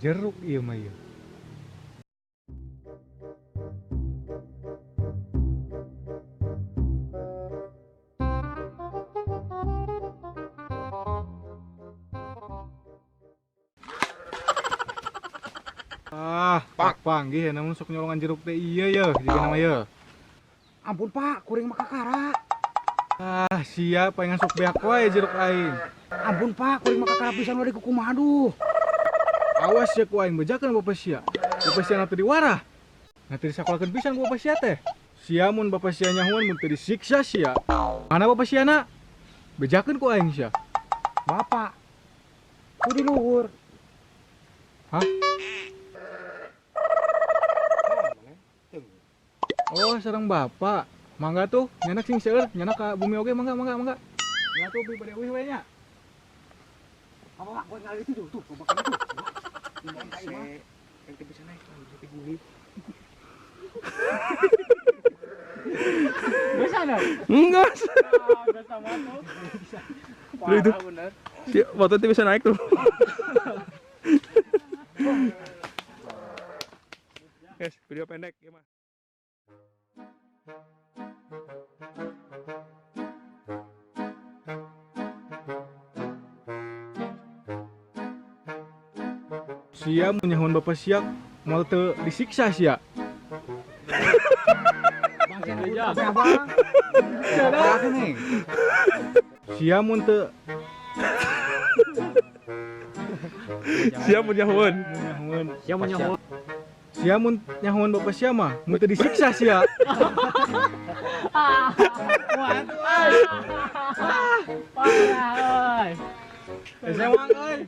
jeruk ieu mah ieu. Pak panggih namun sok nyolongan jeruk teh iya ya, jadi nama ya. Ampun Pak, kuring mah kakara. Siap pengen sok beak wae jeruk aing. Ampun Pak, kuring mah kakara pisan we kumaha aduh. Awas ya ku aing bejakeun bapak sia. Bapak sia nanti diwarah. Nanti disakolakeun pisan ku bapak sia teh. Sia mun bapak sia nyahuan mun teu disiksa sia. Mana bapak sia na? Bejakeun ku aing sia. Bapak. Ku di luhur. Hah? Oh, sareng bapak. Mangga tuh, nyanak sing seueur, nyanak ka bumi oge mangga. Nya tuh beli bade eueuh we nya. Apa Pak, gua ngali itu tuh, bapak itu. Yang teu bisa naik lagi jadi guli. Bisa enggak? Enggak. Enggak sama tuh. Itu. Bener. Waktu itu bisa naik tuh. Guys, video pendek ya mah. Sia mun nyahuan bapak sia moal teu disiksa sia. Bang Sen aja. Abang. Apa nih? Sia mun teu Siap mun nyahuan. nyahuan. Siapa mau nyawa? Sia mun nyahuan bapak sia mah mun teu disiksa sia. Parah, oi. Sewang euy.